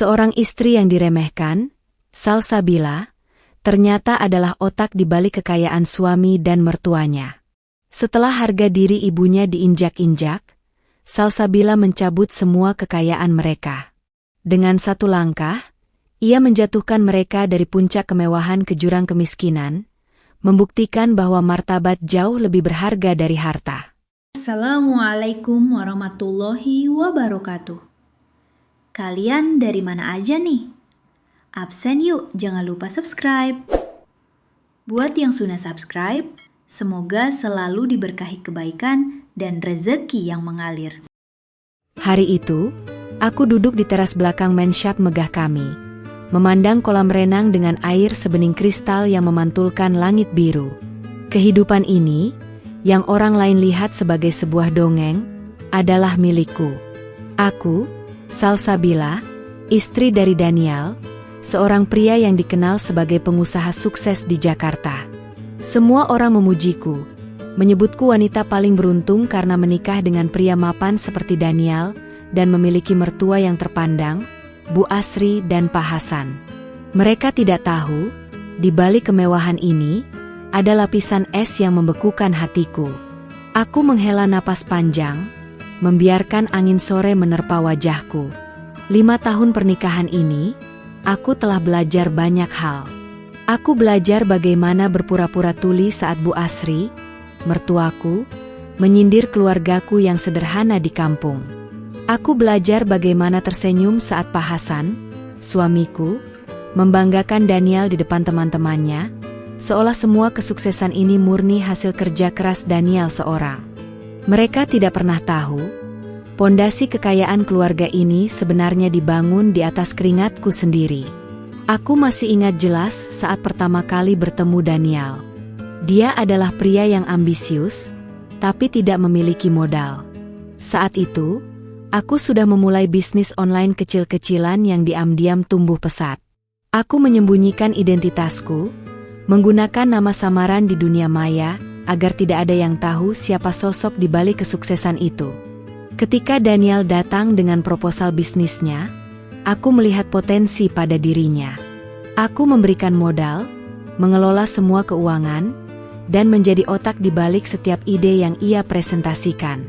Seorang istri yang diremehkan, Salsabila, ternyata adalah otak di balik kekayaan suami dan mertuanya. Setelah harga diri ibunya diinjak-injak, Salsabila mencabut semua kekayaan mereka. Dengan satu langkah, ia menjatuhkan mereka dari puncak kemewahan ke jurang kemiskinan, membuktikan bahwa martabat jauh lebih berharga dari harta. Assalamualaikum warahmatullahi wabarakatuh. Kalian dari mana aja nih? Absen yuk, jangan lupa subscribe. Buat yang sudah subscribe, semoga selalu diberkahi kebaikan dan rezeki yang mengalir. Hari itu, aku duduk di teras belakang menshop megah kami, memandang kolam renang dengan air sebening kristal yang memantulkan langit biru. Kehidupan ini, yang orang lain lihat sebagai sebuah dongeng, adalah milikku. Aku, Salsabila, istri dari Daniel, seorang pria yang dikenal sebagai pengusaha sukses di Jakarta. Semua orang memujiku, menyebutku wanita paling beruntung karena menikah dengan pria mapan seperti Daniel dan memiliki mertua yang terpandang, Bu Asri dan Pak Hasan. Mereka tidak tahu, di balik kemewahan ini, ada lapisan es yang membekukan hatiku. Aku menghela napas panjang, membiarkan angin sore menerpa wajahku. 5 tahun pernikahan ini, aku telah belajar banyak hal. Aku belajar bagaimana berpura-pura tuli saat Bu Asri, mertuaku, menyindir keluargaku yang sederhana di kampung. Aku belajar bagaimana tersenyum saat Pak Hasan, suamiku, membanggakan Daniel di depan teman-temannya, seolah semua kesuksesan ini murni hasil kerja keras Daniel seorang. Mereka tidak pernah tahu, pondasi kekayaan keluarga ini sebenarnya dibangun di atas keringatku sendiri. Aku masih ingat jelas saat pertama kali bertemu Daniel. Dia adalah pria yang ambisius, tapi tidak memiliki modal. Saat itu, aku sudah memulai bisnis online kecil-kecilan yang diam-diam tumbuh pesat. Aku menyembunyikan identitasku, menggunakan nama samaran di dunia maya, agar tidak ada yang tahu siapa sosok di balik kesuksesan itu. Ketika Daniel datang dengan proposal bisnisnya, aku melihat potensi pada dirinya. Aku memberikan modal, mengelola semua keuangan, dan menjadi otak di balik setiap ide yang ia presentasikan.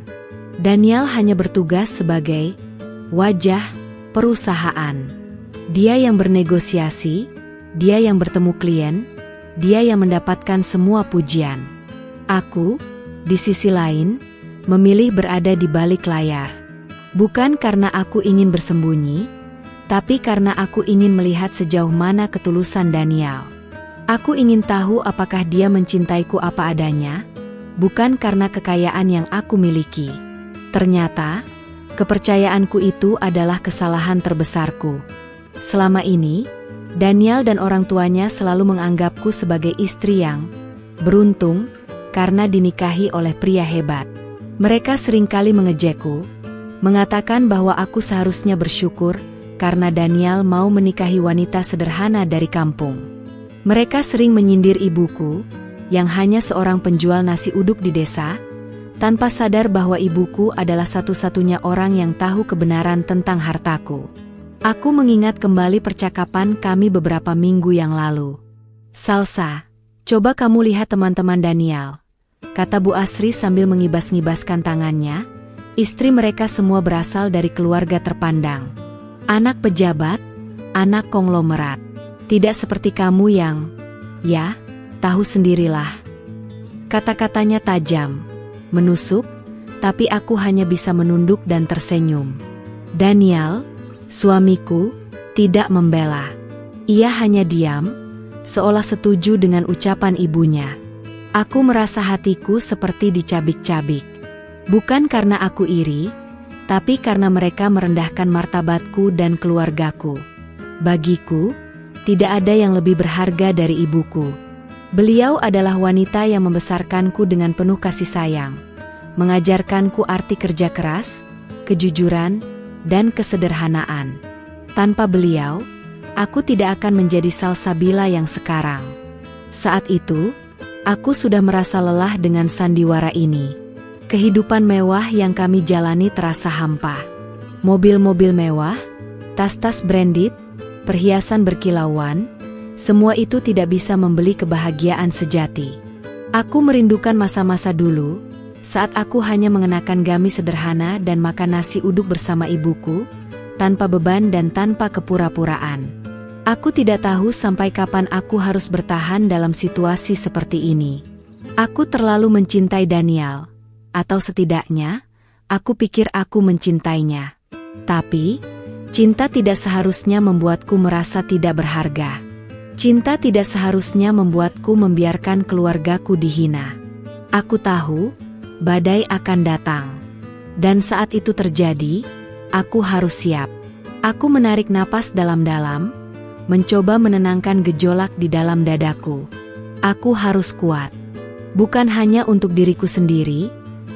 Daniel hanya bertugas sebagai wajah perusahaan. Dia yang bernegosiasi, dia yang bertemu klien, dia yang mendapatkan semua pujian. Aku, di sisi lain, memilih berada di balik layar. Bukan karena aku ingin bersembunyi, tapi karena aku ingin melihat sejauh mana ketulusan Daniel. Aku ingin tahu apakah dia mencintaiku apa adanya, bukan karena kekayaan yang aku miliki. Ternyata, kepercayaanku itu adalah kesalahan terbesarku. Selama ini, Daniel dan orang tuanya selalu menganggapku sebagai istri yang beruntung, karena dinikahi oleh pria hebat. Mereka seringkali mengejekku, mengatakan bahwa aku seharusnya bersyukur karena Daniel mau menikahi wanita sederhana dari kampung. Mereka sering menyindir ibuku, yang hanya seorang penjual nasi uduk di desa, tanpa sadar bahwa ibuku adalah satu-satunya orang yang tahu kebenaran tentang hartaku. Aku mengingat kembali percakapan kami beberapa minggu yang lalu. "Salsa, coba kamu lihat teman-teman Daniel," kata Bu Asri sambil mengibas-ngibaskan tangannya. Istri mereka semua berasal dari keluarga terpandang. Anak pejabat, anak konglomerat. Tidak seperti kamu yang, ya, tahu sendirilah. Kata-katanya tajam, menusuk, tapi aku hanya bisa menunduk dan tersenyum. Daniel, suamiku, tidak membela. Ia hanya diam, seolah setuju dengan ucapan ibunya. Aku merasa hatiku seperti dicabik-cabik. Bukan karena aku iri, tapi karena mereka merendahkan martabatku dan keluargaku. Bagiku, tidak ada yang lebih berharga dari ibuku. Beliau adalah wanita yang membesarkanku dengan penuh kasih sayang, mengajarkanku arti kerja keras, kejujuran, dan kesederhanaan. Tanpa beliau, aku tidak akan menjadi Salsabila yang sekarang. Saat itu, aku sudah merasa lelah dengan sandiwara ini. Kehidupan mewah yang kami jalani terasa hampa. Mobil-mobil mewah, Tas-tas branded, perhiasan berkilauan, semua itu tidak bisa membeli kebahagiaan sejati. Aku merindukan masa-masa dulu, saat aku hanya mengenakan gamis sederhana dan makan nasi uduk bersama ibuku, tanpa beban dan tanpa kepura-puraan. Aku tidak tahu sampai kapan aku harus bertahan dalam situasi seperti ini. Aku terlalu mencintai Danial, atau setidaknya, aku pikir aku mencintainya. Tapi, cinta tidak seharusnya membuatku merasa tidak berharga. Cinta tidak seharusnya membuatku membiarkan keluargaku dihina. Aku tahu, badai akan datang. Dan saat itu terjadi, aku harus siap. Aku menarik napas dalam-dalam, mencoba menenangkan gejolak di dalam dadaku. Aku harus kuat. Bukan hanya untuk diriku sendiri,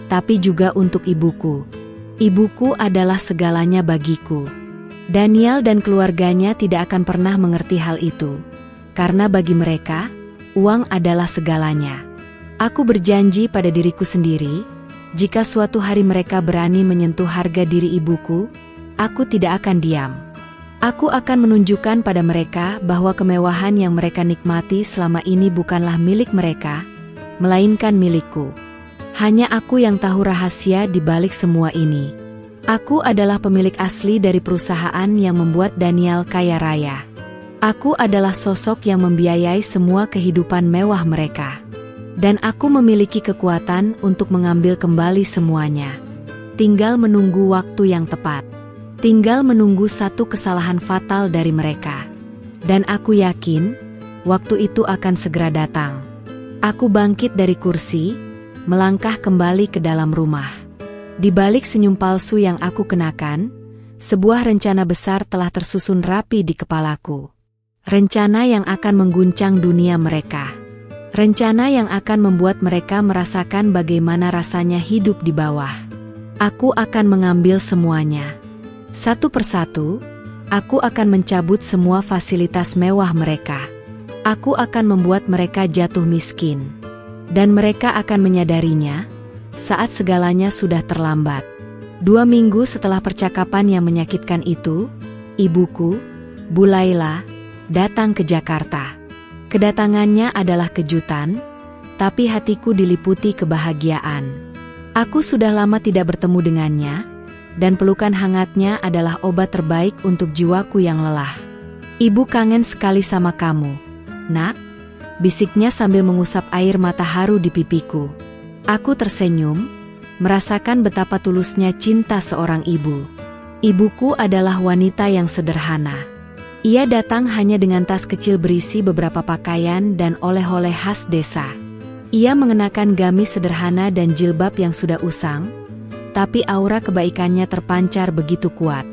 tapi juga untuk ibuku. Ibuku adalah segalanya bagiku. Danial dan keluarganya tidak akan pernah mengerti hal itu. Karena bagi mereka, uang adalah segalanya. Aku berjanji pada diriku sendiri, jika suatu hari mereka berani menyentuh harga diri ibuku, aku tidak akan diam. Aku akan menunjukkan pada mereka bahwa kemewahan yang mereka nikmati selama ini bukanlah milik mereka, melainkan milikku. Hanya aku yang tahu rahasia di balik semua ini. Aku adalah pemilik asli dari perusahaan yang membuat Danial kaya raya. Aku adalah sosok yang membiayai semua kehidupan mewah mereka. Dan aku memiliki kekuatan untuk mengambil kembali semuanya. Tinggal menunggu waktu yang tepat. Tinggal menunggu satu kesalahan fatal dari mereka. Dan aku yakin, waktu itu akan segera datang. Aku bangkit dari kursi, melangkah kembali ke dalam rumah. Di balik senyum palsu yang aku kenakan, sebuah rencana besar telah tersusun rapi di kepalaku. Rencana yang akan mengguncang dunia mereka. Rencana yang akan membuat mereka merasakan bagaimana rasanya hidup di bawah. Aku akan mengambil semuanya. Satu persatu, aku akan mencabut semua fasilitas mewah mereka. Aku akan membuat mereka jatuh miskin. Dan mereka akan menyadarinya, saat segalanya sudah terlambat. 2 minggu setelah percakapan yang menyakitkan itu, ibuku, Bu Laila, datang ke Jakarta. Kedatangannya adalah kejutan, tapi hatiku diliputi kebahagiaan. Aku sudah lama tidak bertemu dengannya, dan pelukan hangatnya adalah obat terbaik untuk jiwaku yang lelah. Ibu kangen sekali sama kamu, Nak, bisiknya sambil mengusap air mata haru di pipiku. Aku tersenyum, merasakan betapa tulusnya cinta seorang ibu. Ibuku adalah wanita yang sederhana. Ia datang hanya dengan tas kecil berisi beberapa pakaian dan oleh-oleh khas desa. Ia mengenakan gamis sederhana dan jilbab yang sudah usang, tapi aura kebaikannya terpancar begitu kuat.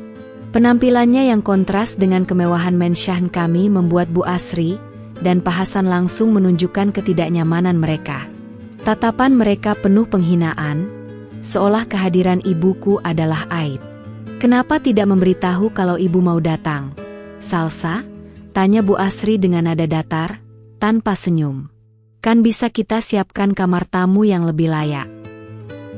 Penampilannya yang kontras dengan kemewahan mensyahan kami membuat Bu Asri dan Pak Hasan langsung menunjukkan ketidaknyamanan mereka. Tatapan mereka penuh penghinaan, seolah kehadiran ibuku adalah aib. Kenapa tidak memberitahu kalau ibu mau datang? Salsa, tanya Bu Asri dengan nada datar, tanpa senyum. Kan bisa kita siapkan kamar tamu yang lebih layak.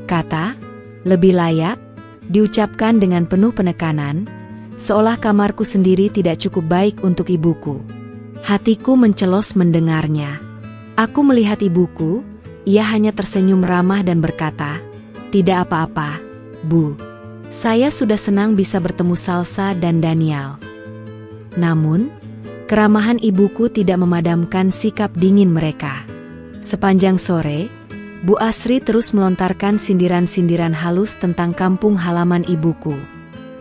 Kata, lebih layak, diucapkan dengan penuh penekanan, seolah kamarku sendiri tidak cukup baik untuk ibuku. Hatiku mencelos mendengarnya. Aku melihat ibuku, ia hanya tersenyum ramah dan berkata, tidak apa-apa, Bu. Saya sudah senang bisa bertemu Salsa dan Danial. Namun, keramahan ibuku tidak memadamkan sikap dingin mereka. Sepanjang sore, Bu Asri terus melontarkan sindiran-sindiran halus tentang kampung halaman ibuku.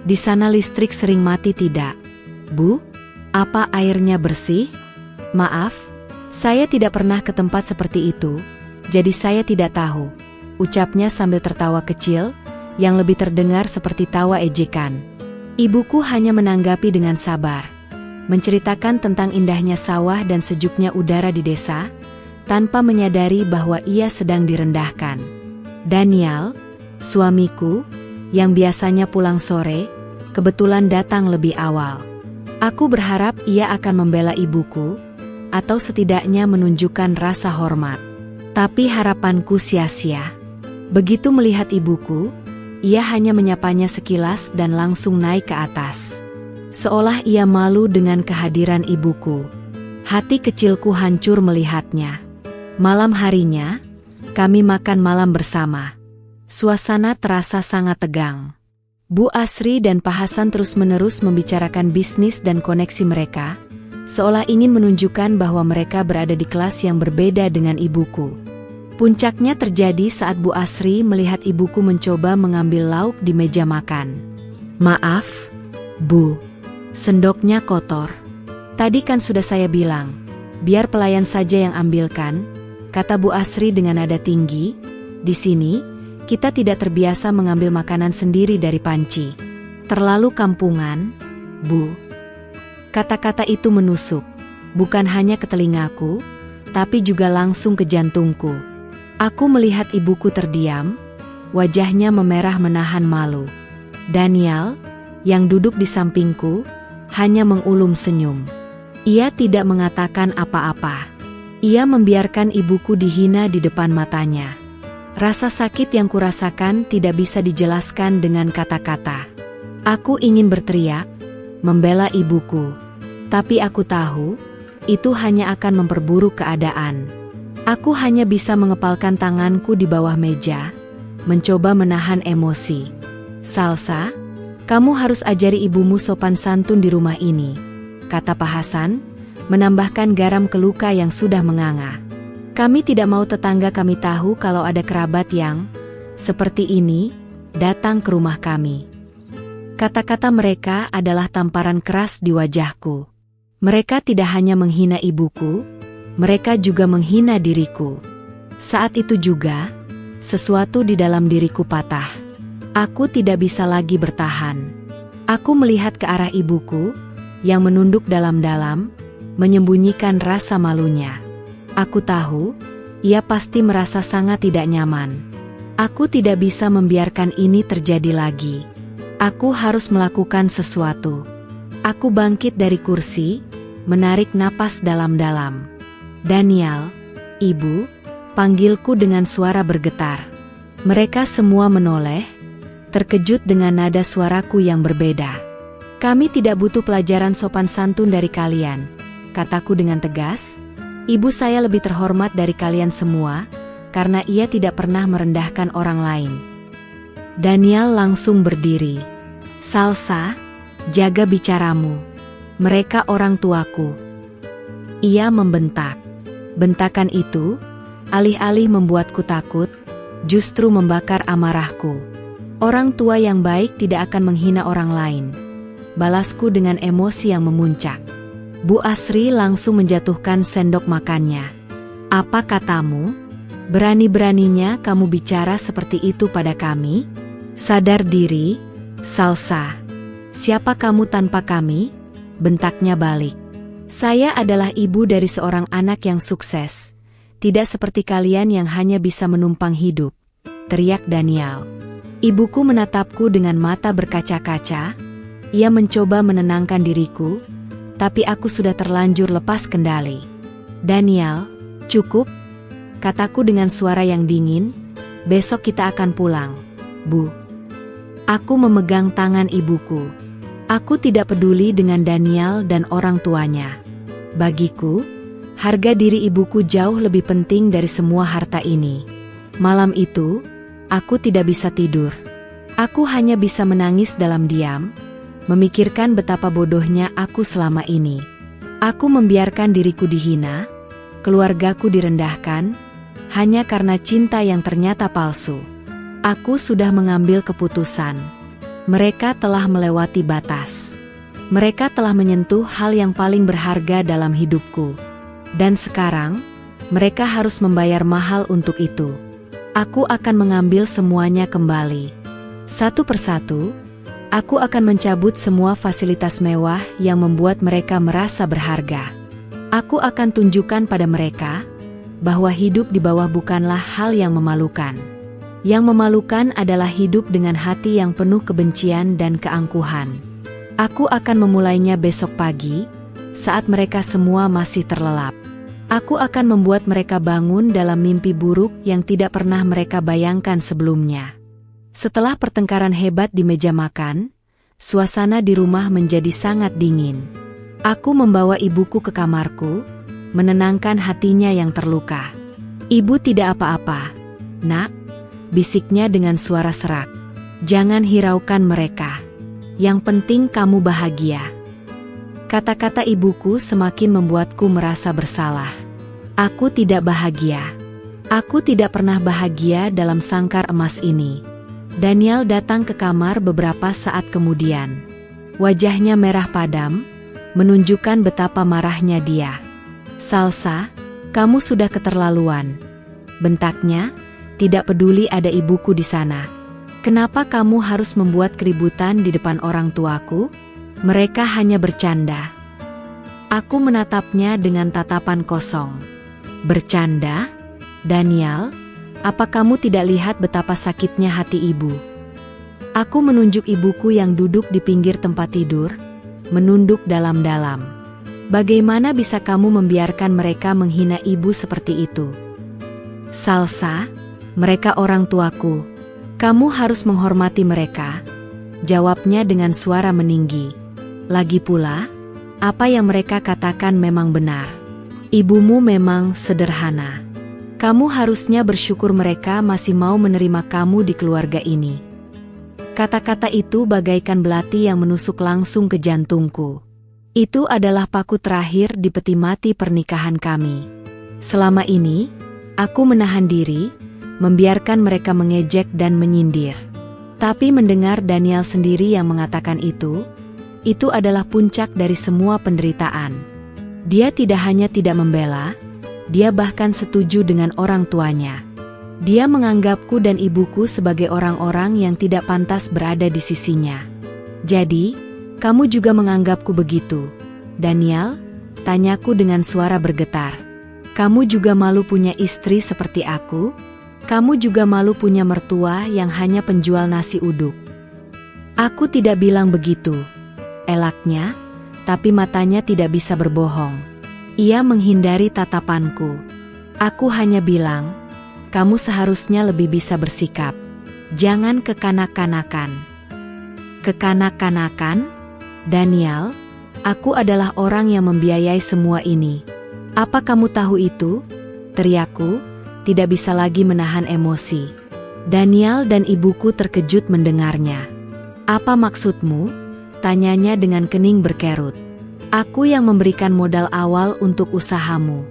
Di sana listrik sering mati tidak? Bu, apa airnya bersih? Maaf, saya tidak pernah ke tempat seperti itu, jadi saya tidak tahu, ucapnya sambil tertawa kecil, yang lebih terdengar seperti tawa ejekan. Ibuku hanya menanggapi dengan sabar. Menceritakan tentang indahnya sawah dan sejuknya udara di desa, tanpa menyadari bahwa ia sedang direndahkan. Danial, suamiku, yang biasanya pulang sore, kebetulan datang lebih awal. Aku berharap ia akan membela ibuku, atau setidaknya menunjukkan rasa hormat. Tapi harapanku sia-sia. Begitu melihat ibuku, ia hanya menyapanya sekilas dan langsung naik ke atas. seolah ia malu dengan kehadiran ibuku. Hati kecilku hancur melihatnya. Malam harinya, kami makan malam bersama. Suasana terasa sangat tegang. Bu Asri dan Pak Hasan terus-menerus membicarakan bisnis dan koneksi mereka, seolah ingin menunjukkan bahwa mereka berada di kelas yang berbeda dengan ibuku. Puncaknya terjadi saat Bu Asri melihat ibuku mencoba mengambil lauk di meja makan. "Maaf, Bu, sendoknya kotor. Tadi kan sudah saya bilang, biar pelayan saja yang ambilkan," kata Bu Asri dengan nada tinggi. "Di sini, kita tidak terbiasa mengambil makanan sendiri dari panci. Terlalu kampungan, Bu." Kata-kata itu menusuk, bukan hanya ke telingaku, tapi juga langsung ke jantungku. Aku melihat ibuku terdiam, wajahnya memerah menahan malu. Daniel, yang duduk di sampingku, hanya mengulum senyum. Ia tidak mengatakan apa-apa. Ia membiarkan ibuku dihina di depan matanya. Rasa sakit yang kurasakan tidak bisa dijelaskan dengan kata-kata. Aku ingin berteriak, membela ibuku. Tapi aku tahu, itu hanya akan memperburuk keadaan. Aku hanya bisa mengepalkan tanganku di bawah meja, mencoba menahan emosi. "Salsa, kamu harus ajari ibumu sopan santun di rumah ini," kata Pak Hasan, menambahkan garam ke luka yang sudah menganga. "Kami tidak mau tetangga kami tahu kalau ada kerabat yang seperti ini datang ke rumah kami." Kata-kata mereka adalah tamparan keras di wajahku. Mereka tidak hanya menghina ibuku, mereka juga menghina diriku. Saat itu juga, sesuatu di dalam diriku patah. Aku tidak bisa lagi bertahan. Aku melihat ke arah ibuku, yang menunduk dalam-dalam, menyembunyikan rasa malunya. Aku tahu, ia pasti merasa sangat tidak nyaman. Aku tidak bisa membiarkan ini terjadi lagi. Aku harus melakukan sesuatu. Aku bangkit dari kursi, menarik napas dalam-dalam. "Daniel, Ibu," panggilku dengan suara bergetar. Mereka semua menoleh, terkejut dengan nada suaraku yang berbeda. "Kami tidak butuh pelajaran sopan santun dari kalian," kataku dengan tegas. "Ibu saya lebih terhormat dari kalian semua, karena ia tidak pernah merendahkan orang lain." Daniel langsung berdiri. "Salsa, jaga bicaramu. Mereka orang tuaku." Ia membentak. Bentakan itu, alih-alih membuatku takut, justru membakar amarahku. "Orang tua yang baik tidak akan menghina orang lain," balasku dengan emosi yang memuncak. Bu Asri langsung menjatuhkan sendok makannya. "Apa katamu? Berani-beraninya kamu bicara seperti itu pada kami? Sadar diri, Salsa. Siapa kamu tanpa kami?" bentaknya balik. "Saya adalah ibu dari seorang anak yang sukses. Tidak seperti kalian yang hanya bisa menumpang hidup," teriak Daniel. Ibuku menatapku dengan mata berkaca-kaca. Ia mencoba menenangkan diriku, tapi aku sudah terlanjur lepas kendali. "Daniel, cukup," kataku dengan suara yang dingin. "Besok kita akan pulang, Bu." Aku memegang tangan ibuku. Aku tidak peduli dengan Daniel dan orang tuanya. Bagiku, harga diri ibuku jauh lebih penting dari semua harta ini. Malam itu, aku tidak bisa tidur. Aku hanya bisa menangis dalam diam, memikirkan betapa bodohnya aku selama ini. Aku membiarkan diriku dihina, keluargaku direndahkan, hanya karena cinta yang ternyata palsu. Aku sudah mengambil keputusan. Mereka telah melewati batas. Mereka telah menyentuh hal yang paling berharga dalam hidupku. Dan sekarang, mereka harus membayar mahal untuk itu. Aku akan mengambil semuanya kembali. Satu persatu, aku akan mencabut semua fasilitas mewah yang membuat mereka merasa berharga. Aku akan tunjukkan pada mereka bahwa hidup di bawah bukanlah hal yang memalukan. Yang memalukan adalah hidup dengan hati yang penuh kebencian dan keangkuhan. Aku akan memulainya besok pagi, saat mereka semua masih terlelap. Aku akan membuat mereka bangun dalam mimpi buruk yang tidak pernah mereka bayangkan sebelumnya. Setelah pertengkaran hebat di meja makan, suasana di rumah menjadi sangat dingin. Aku membawa ibuku ke kamarku, menenangkan hatinya yang terluka. "Ibu tidak apa-apa, Nak," bisiknya dengan suara serak. "Jangan hiraukan mereka. Yang penting kamu bahagia." Kata-kata ibuku semakin membuatku merasa bersalah. Aku tidak bahagia. Aku tidak pernah bahagia dalam sangkar emas ini. Daniel datang ke kamar beberapa saat kemudian. Wajahnya merah padam, menunjukkan betapa marahnya dia. "Salsa, kamu sudah keterlaluan," bentaknya, "tidak peduli ada ibuku di sana. Kenapa kamu harus membuat keributan di depan orang tuaku? Mereka hanya bercanda." Aku menatapnya dengan tatapan kosong. "Bercanda? Daniel, apa kamu tidak lihat betapa sakitnya hati ibu?" Aku menunjuk ibuku yang duduk di pinggir tempat tidur, menunduk dalam-dalam. "Bagaimana bisa kamu membiarkan mereka menghina ibu seperti itu?" "Salsa, mereka orang tuaku. Kamu harus menghormati mereka," jawabnya dengan suara meninggi. "Lagi pula, apa yang mereka katakan memang benar. Ibumu memang sederhana. Kamu harusnya bersyukur mereka masih mau menerima kamu di keluarga ini." Kata-kata itu bagaikan belati yang menusuk langsung ke jantungku. Itu adalah paku terakhir di peti mati pernikahan kami. Selama ini, aku menahan diri, membiarkan mereka mengejek dan menyindir. Tapi mendengar Daniel sendiri yang mengatakan itu adalah puncak dari semua penderitaan. Dia tidak hanya tidak membela, dia bahkan setuju dengan orang tuanya. Dia menganggapku dan ibuku sebagai orang-orang yang tidak pantas berada di sisinya. "Jadi, kamu juga menganggapku begitu, Daniel?" tanyaku dengan suara bergetar. "Kamu juga malu punya istri seperti aku? Kamu juga malu punya mertua yang hanya penjual nasi uduk?" Aku tidak bilang begitu, elaknya, tapi matanya tidak bisa berbohong. Ia menghindari tatapanku. Aku hanya bilang, "Kamu seharusnya lebih bisa bersikap. Jangan kekanak-kanakan." "Kekanak-kanakan? Daniel, aku adalah orang yang membiayai semua ini. Apa kamu tahu itu?" teriakku, tidak bisa lagi menahan emosi. Daniel dan ibuku terkejut mendengarnya. "Apa maksudmu?" tanyanya dengan kening berkerut. "Aku yang memberikan modal awal untuk usahamu.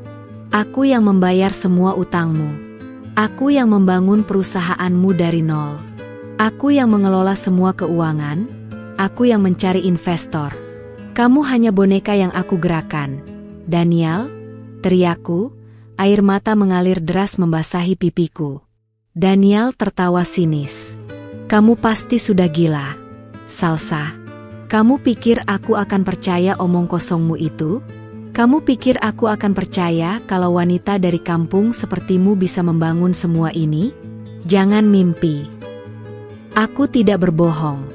Aku yang membayar semua utangmu. Aku yang membangun perusahaanmu dari nol. Aku yang mengelola semua keuangan. Aku yang mencari investor. Kamu hanya boneka yang aku gerakan." "Daniel," teriakku, air mata mengalir deras membasahi pipiku. Daniel tertawa sinis. "Kamu pasti sudah gila, Salsa. Kamu pikir aku akan percaya omong kosongmu itu? Kamu pikir aku akan percaya kalau wanita dari kampung sepertimu bisa membangun semua ini? Jangan mimpi." "Aku tidak berbohong,"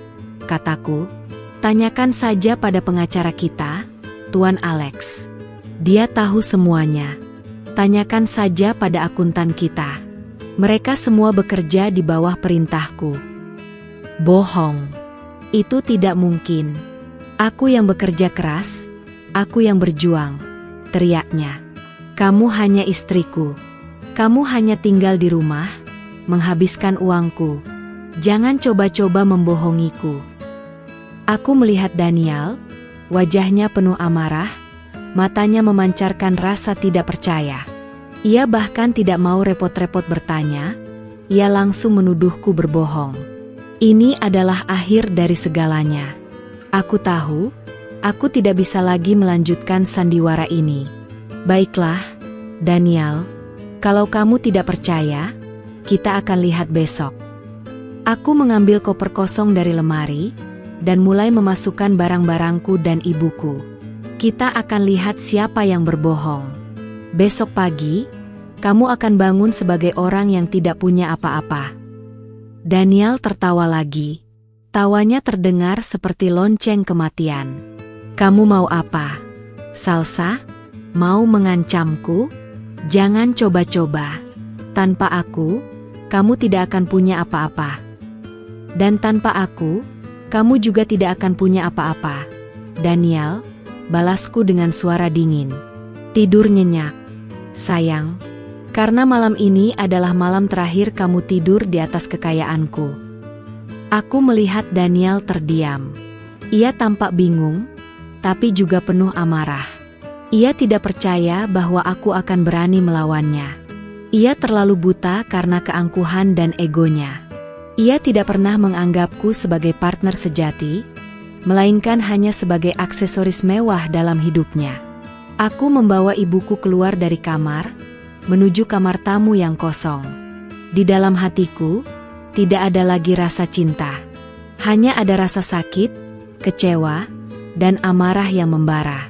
kataku. "Tanyakan saja pada pengacara kita, Tuan Alex. Dia tahu semuanya. Tanyakan saja pada akuntan kita. Mereka semua bekerja di bawah perintahku." "Bohong. Itu tidak mungkin. Aku yang bekerja keras. Aku yang berjuang," teriaknya. "Kamu hanya istriku. Kamu hanya tinggal di rumah, menghabiskan uangku. Jangan coba-coba membohongiku." Aku melihat Daniel, wajahnya penuh amarah, matanya memancarkan rasa tidak percaya. Ia bahkan tidak mau repot-repot bertanya, ia langsung menuduhku berbohong. Ini adalah akhir dari segalanya. Aku tahu, aku tidak bisa lagi melanjutkan sandiwara ini. "Baiklah, Daniel, kalau kamu tidak percaya, kita akan lihat besok." Aku mengambil koper kosong dari lemari, dan mulai memasukkan barang-barangku dan ibuku. "Kita akan lihat siapa yang berbohong. Besok pagi, kamu akan bangun sebagai orang yang tidak punya apa-apa." Daniel tertawa lagi. Tawanya terdengar seperti lonceng kematian. "Kamu mau apa, Salsa? Mau mengancamku? Jangan coba-coba. Tanpa aku, kamu tidak akan punya apa-apa. Dan tanpa aku, Kamu juga tidak akan punya apa-apa, Daniel, balasku dengan suara dingin. Tidur nyenyak, sayang. Karena malam ini adalah malam terakhir kamu tidur di atas kekayaanku. Aku melihat Daniel terdiam. Ia tampak bingung, tapi juga penuh amarah. Ia tidak percaya bahwa aku akan berani melawannya. Ia terlalu buta karena keangkuhan dan egonya. Ia tidak pernah menganggapku sebagai partner sejati, melainkan hanya sebagai aksesoris mewah dalam hidupnya. Aku membawa ibuku keluar dari kamar, menuju kamar tamu yang kosong. Di dalam hatiku, tidak ada lagi rasa cinta. Hanya ada rasa sakit, kecewa, dan amarah yang membara.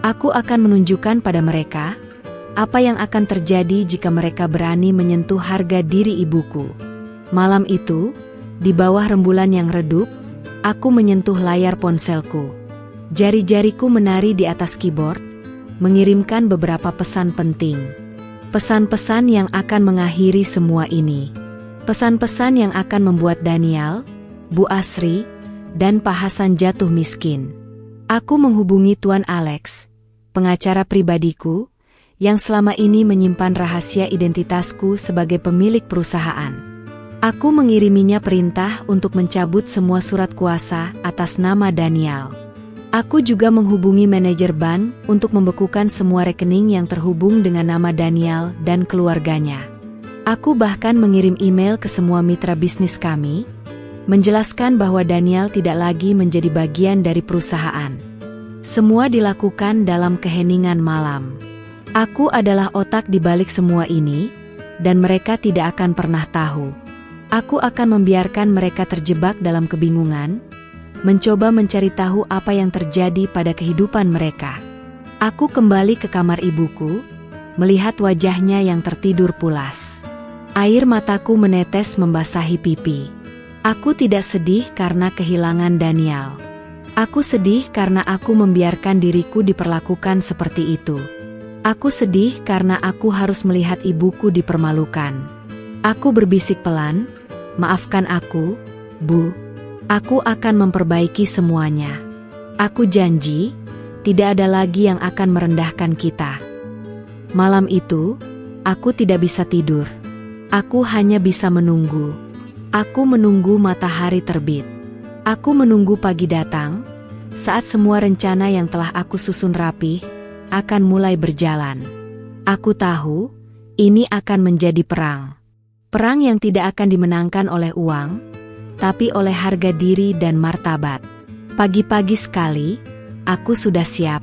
Aku akan menunjukkan pada mereka apa yang akan terjadi jika mereka berani menyentuh harga diri ibuku. Malam itu, di bawah rembulan yang redup, aku menyentuh layar ponselku. Jari-jariku menari di atas keyboard, mengirimkan beberapa pesan penting. Pesan-pesan yang akan mengakhiri semua ini. Pesan-pesan yang akan membuat Daniel, Bu Asri, dan Pak Hasan jatuh miskin. Aku menghubungi Tuan Alex, pengacara pribadiku, yang selama ini menyimpan rahasia identitasku sebagai pemilik perusahaan. Aku mengiriminya perintah untuk mencabut semua surat kuasa atas nama Daniel. Aku juga menghubungi manajer bank untuk membekukan semua rekening yang terhubung dengan nama Daniel dan keluarganya. Aku bahkan mengirim email ke semua mitra bisnis kami, menjelaskan bahwa Daniel tidak lagi menjadi bagian dari perusahaan. Semua dilakukan dalam keheningan malam. Aku adalah otak di balik semua ini, dan mereka tidak akan pernah tahu. Aku akan membiarkan mereka terjebak dalam kebingungan, mencoba mencari tahu apa yang terjadi pada kehidupan mereka. Aku kembali ke kamar ibuku, melihat wajahnya yang tertidur pulas. Air mataku menetes membasahi pipi. Aku tidak sedih karena kehilangan Daniel. Aku sedih karena aku membiarkan diriku diperlakukan seperti itu. Aku sedih karena aku harus melihat ibuku dipermalukan. Aku berbisik pelan, "Maafkan aku, Bu. Aku akan memperbaiki semuanya. Aku janji, tidak ada lagi yang akan merendahkan kita." Malam itu, aku tidak bisa tidur. Aku hanya bisa menunggu. Aku menunggu matahari terbit. Aku menunggu pagi datang, saat semua rencana yang telah aku susun rapih akan mulai berjalan. Aku tahu, ini akan menjadi perang. Perang yang tidak akan dimenangkan oleh uang, tapi oleh harga diri dan martabat. Pagi-pagi sekali, aku sudah siap.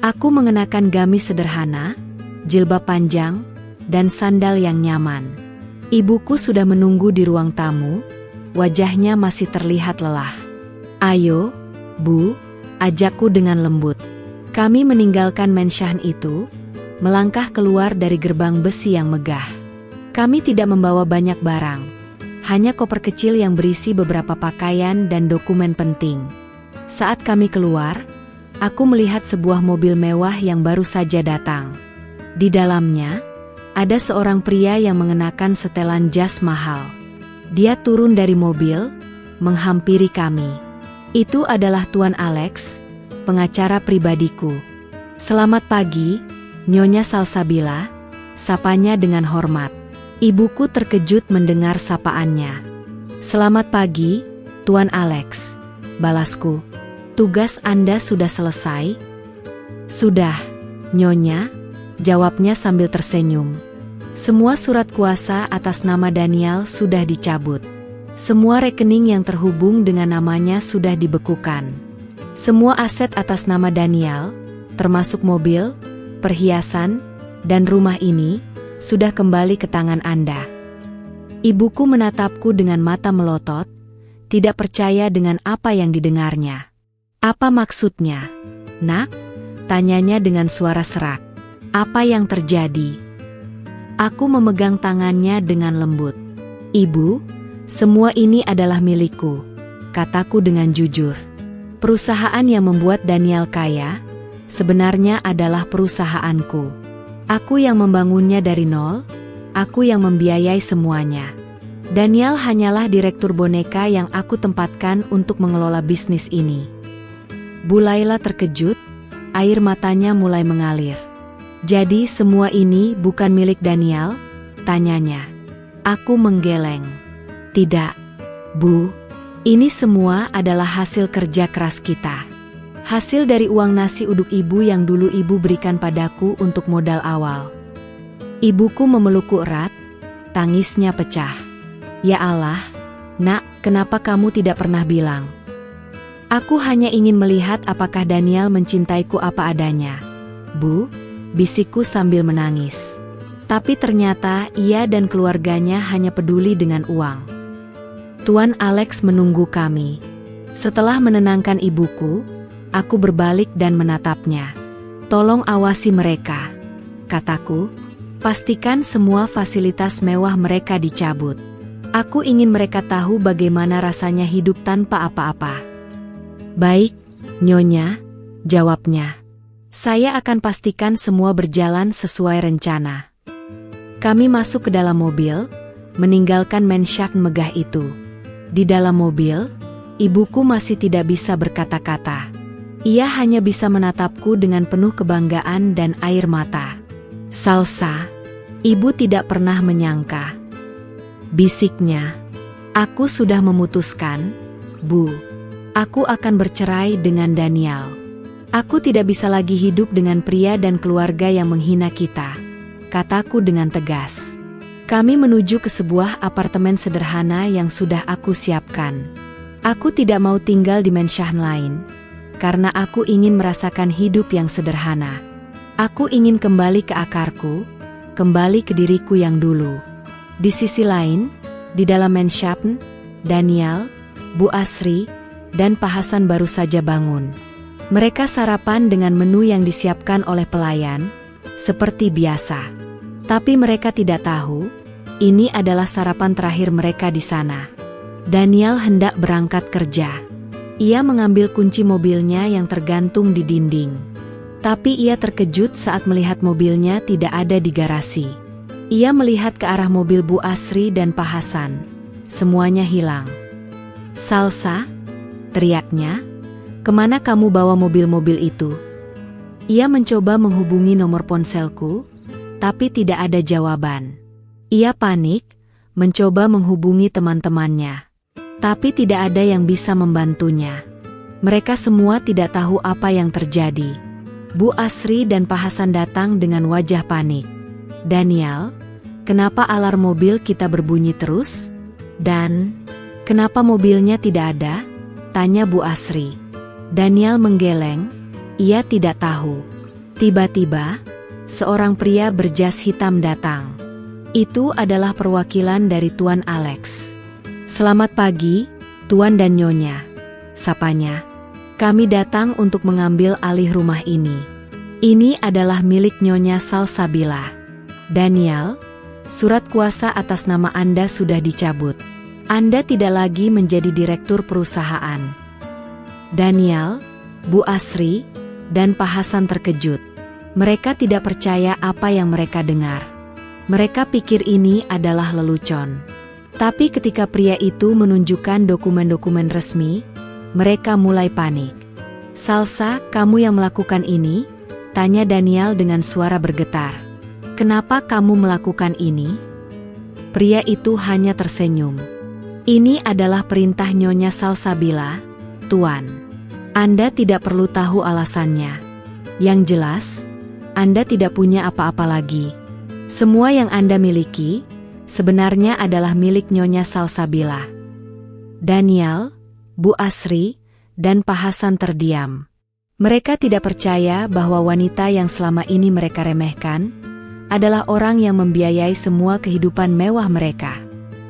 Aku mengenakan gamis sederhana, jilbab panjang, dan sandal yang nyaman. Ibuku sudah menunggu di ruang tamu, wajahnya masih terlihat lelah. "Ayo, Bu," ajakku dengan lembut. Kami meninggalkan mansion itu, melangkah keluar dari gerbang besi yang megah. Kami tidak membawa banyak barang, hanya koper kecil yang berisi beberapa pakaian dan dokumen penting. Saat kami keluar, aku melihat sebuah mobil mewah yang baru saja datang. Di dalamnya, ada seorang pria yang mengenakan setelan jas mahal. Dia turun dari mobil, menghampiri kami. Itu adalah Tuan Alex, pengacara pribadiku. "Selamat pagi, Nyonya Salsabila," sapanya dengan hormat. Ibuku terkejut mendengar sapaannya. "Selamat pagi, Tuan Alex," balasku. "Tugas Anda sudah selesai?" "Sudah, Nyonya," jawabnya sambil tersenyum. "Semua surat kuasa atas nama Daniel sudah dicabut. Semua rekening yang terhubung dengan namanya sudah dibekukan. Semua aset atas nama Daniel, termasuk mobil, perhiasan, dan rumah ini, sudah kembali ke tangan Anda." Ibuku menatapku dengan mata melotot, tidak percaya dengan apa yang didengarnya. "Apa maksudnya, Nak?" tanyanya dengan suara serak. "Apa yang terjadi?" Aku memegang tangannya dengan lembut. "Ibu, semua ini adalah milikku," kataku dengan jujur. "Perusahaan yang membuat Daniel kaya, sebenarnya adalah perusahaanku. Aku yang membangunnya dari nol, aku yang membiayai semuanya. Danial hanyalah direktur boneka yang aku tempatkan untuk mengelola bisnis ini. Bu Laila terkejut, air matanya mulai mengalir. Jadi semua ini bukan milik Danial? Tanyanya. Aku menggeleng. Tidak, Bu. Ini semua adalah hasil kerja keras kita. Hasil dari uang nasi uduk ibu yang dulu ibu berikan padaku untuk modal awal. Ibuku memelukku erat, tangisnya pecah. Ya Allah, Nak, kenapa kamu tidak pernah bilang? Aku hanya ingin melihat apakah Danial mencintaiku apa adanya. Bu, bisikku sambil menangis. Tapi ternyata ia dan keluarganya hanya peduli dengan uang. Tuan Alex menunggu kami. Setelah menenangkan ibuku, aku berbalik dan menatapnya. Tolong awasi mereka, kataku. Pastikan semua fasilitas mewah mereka dicabut. Aku ingin mereka tahu bagaimana rasanya hidup tanpa apa-apa. Baik, Nyonya, jawabnya. Saya akan pastikan semua berjalan sesuai rencana. Kami masuk ke dalam mobil, meninggalkan Mansion megah itu. Di dalam mobil, ibuku masih tidak bisa berkata-kata. Ia hanya bisa menatapku dengan penuh kebanggaan dan air mata. Salsa, ibu tidak pernah menyangka. Bisiknya, aku sudah memutuskan, Bu. Aku akan bercerai dengan Danial. Aku tidak bisa lagi hidup dengan pria dan keluarga yang menghina kita, kataku dengan tegas. Kami menuju ke sebuah apartemen sederhana yang sudah aku siapkan. Aku tidak mau tinggal di mansion lain, karena aku ingin merasakan hidup yang sederhana. Aku ingin kembali ke akarku, kembali ke diriku yang dulu. Di sisi lain, di dalam mansion, Danial, Bu Asri, dan Pak Hasan baru saja bangun. Mereka sarapan dengan menu yang disiapkan oleh pelayan, seperti biasa. Tapi mereka tidak tahu, ini adalah sarapan terakhir mereka di sana. Danial hendak berangkat kerja. Ia mengambil kunci mobilnya yang tergantung di dinding. Tapi ia terkejut saat melihat mobilnya tidak ada di garasi. Ia melihat ke arah mobil Bu Asri dan Pak Hasan. Semuanya hilang. Salsa, teriaknya, kemana kamu bawa mobil-mobil itu? Ia mencoba menghubungi nomor ponselku, tapi tidak ada jawaban. Ia panik, mencoba menghubungi teman-temannya. Tapi tidak ada yang bisa membantunya. Mereka semua tidak tahu apa yang terjadi. Bu Asri dan Pak Hasan datang dengan wajah panik. Danial, kenapa alarm mobil kita berbunyi terus? Dan, kenapa mobilnya tidak ada? Tanya Bu Asri. Danial menggeleng, ia tidak tahu. Tiba-tiba, seorang pria berjas hitam datang. Itu adalah perwakilan dari Tuan Alex. Selamat pagi, Tuan dan Nyonya, sapanya. Kami datang untuk mengambil alih rumah ini. Ini adalah milik Nyonya Salsabila. Danial, surat kuasa atas nama Anda sudah dicabut. Anda tidak lagi menjadi direktur perusahaan. Danial, Bu Asri, dan Pak Hasan terkejut. Mereka tidak percaya apa yang mereka dengar. Mereka pikir ini adalah lelucon. Tapi ketika pria itu menunjukkan dokumen-dokumen resmi, mereka mulai panik. Salsa, kamu yang melakukan ini? Tanya Danial dengan suara bergetar. Kenapa kamu melakukan ini? Pria itu hanya tersenyum. Ini adalah perintah Nyonya Salsabila, Tuan. Anda tidak perlu tahu alasannya. Yang jelas, Anda tidak punya apa-apa lagi. Semua yang Anda miliki, sebenarnya adalah milik Nyonya Salsabila. Danial, Bu Asri, dan Pak Hasan terdiam. Mereka tidak percaya bahwa wanita yang selama ini mereka remehkan adalah orang yang membiayai semua kehidupan mewah mereka.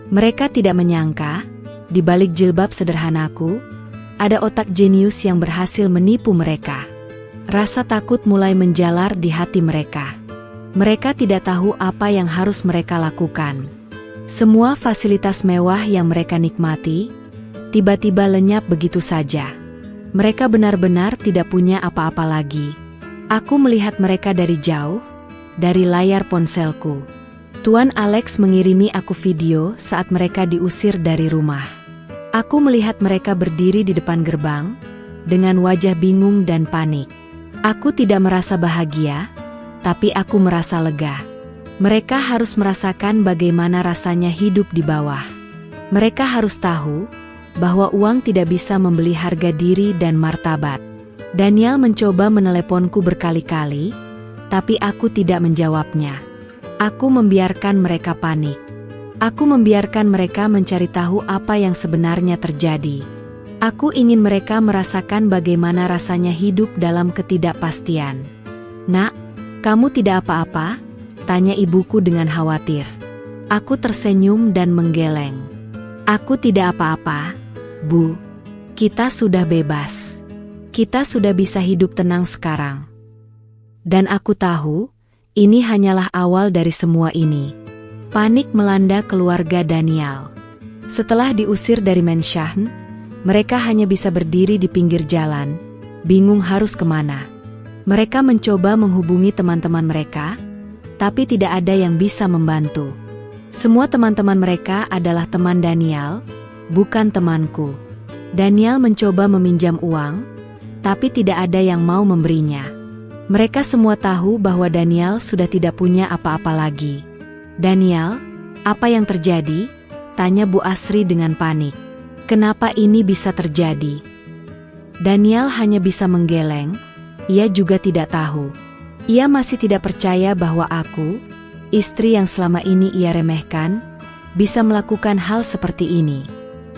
Mereka tidak menyangka, di balik jilbab sederhanaku, ada otak jenius yang berhasil menipu mereka. Rasa takut mulai menjalar di hati mereka. Mereka tidak tahu apa yang harus mereka lakukan. Semua fasilitas mewah yang mereka nikmati, tiba-tiba lenyap begitu saja. Mereka benar-benar tidak punya apa-apa lagi. Aku melihat mereka dari jauh, dari layar ponselku. Tuan Alex mengirimi aku video saat mereka diusir dari rumah. Aku melihat mereka berdiri di depan gerbang, dengan wajah bingung dan panik. Aku tidak merasa bahagia, tapi aku merasa lega. Mereka harus merasakan bagaimana rasanya hidup di bawah. Mereka harus tahu bahwa uang tidak bisa membeli harga diri dan martabat. Daniel mencoba meneleponku berkali-kali, tapi aku tidak menjawabnya. Aku membiarkan mereka panik. Aku membiarkan mereka mencari tahu apa yang sebenarnya terjadi. Aku ingin mereka merasakan bagaimana rasanya hidup dalam ketidakpastian. "Nak, kamu tidak apa-apa?" tanya ibuku dengan khawatir. Aku tersenyum dan menggeleng. "Aku tidak apa-apa, Bu. Kita sudah bebas. Kita sudah bisa hidup tenang sekarang." Dan aku tahu, ini hanyalah awal dari semua ini. Panik melanda keluarga Daniel. Setelah diusir dari Mansion, mereka hanya bisa berdiri di pinggir jalan, bingung harus kemana. Mereka mencoba menghubungi teman-teman mereka, tapi tidak ada yang bisa membantu. Semua teman-teman mereka adalah teman Daniel, bukan temanku. Daniel mencoba meminjam uang, tapi tidak ada yang mau memberinya. Mereka semua tahu bahwa Daniel sudah tidak punya apa-apa lagi. "Daniel, apa yang terjadi?" tanya Bu Asri dengan panik. "Kenapa ini bisa terjadi?" Daniel hanya bisa menggeleng, ia juga tidak tahu. Ia masih tidak percaya bahwa aku, istri yang selama ini ia remehkan, bisa melakukan hal seperti ini.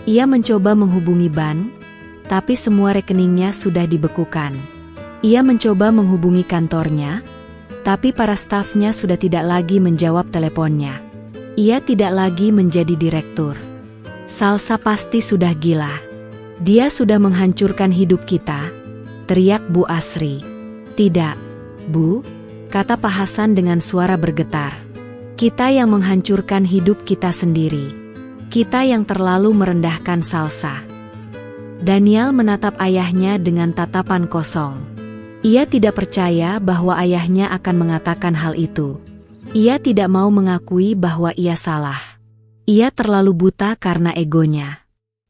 Ia mencoba menghubungi bank, tapi semua rekeningnya sudah dibekukan. Ia mencoba menghubungi kantornya, tapi para stafnya sudah tidak lagi menjawab teleponnya. Ia tidak lagi menjadi direktur. "Salsa pasti sudah gila. Dia sudah menghancurkan hidup kita," teriak Bu Asri. "Tidak, Bu," kata Pak Hasan dengan suara bergetar. "Kita yang menghancurkan hidup kita sendiri. Kita yang terlalu merendahkan Salsa." Daniel menatap ayahnya dengan tatapan kosong. Ia tidak percaya bahwa ayahnya akan mengatakan hal itu. Ia tidak mau mengakui bahwa ia salah. Ia terlalu buta karena egonya.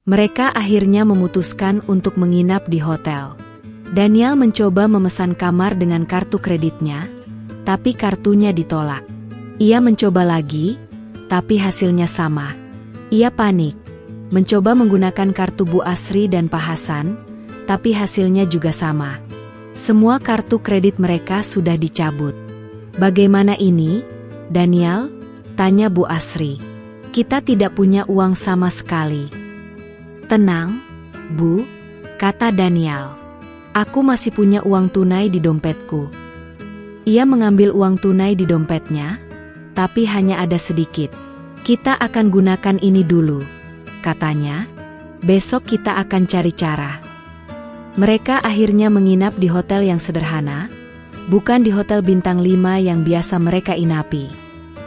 Mereka akhirnya memutuskan untuk menginap di hotel. Daniel mencoba memesan kamar dengan kartu kreditnya, tapi kartunya ditolak. Ia mencoba lagi, tapi hasilnya sama. Ia panik, mencoba menggunakan kartu Bu Asri dan Pak Hasan, tapi hasilnya juga sama. Semua kartu kredit mereka sudah dicabut. "Bagaimana ini, Daniel?" tanya Bu Asri. "Kita tidak punya uang sama sekali." "Tenang, Bu," kata Daniel. "Aku masih punya uang tunai di dompetku." Ia mengambil uang tunai di dompetnya, tapi hanya ada sedikit. "Kita akan gunakan ini dulu," katanya. "Besok kita akan cari cara." Mereka akhirnya menginap di hotel yang sederhana, bukan di hotel bintang 5 yang biasa mereka inapi.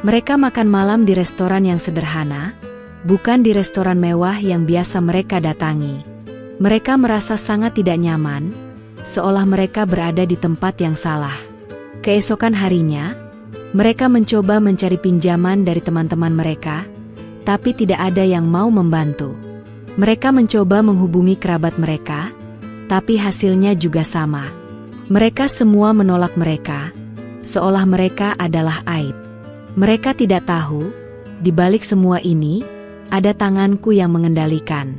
Mereka makan malam di restoran yang sederhana, bukan di restoran mewah yang biasa mereka datangi. Mereka merasa sangat tidak nyaman, seolah mereka berada di tempat yang salah. Keesokan harinya, mereka mencoba mencari pinjaman dari teman-teman mereka, tapi tidak ada yang mau membantu. Mereka mencoba menghubungi kerabat mereka, tapi hasilnya juga sama. Mereka semua menolak mereka, seolah mereka adalah aib. Mereka tidak tahu, di balik semua ini, ada tanganku yang mengendalikan.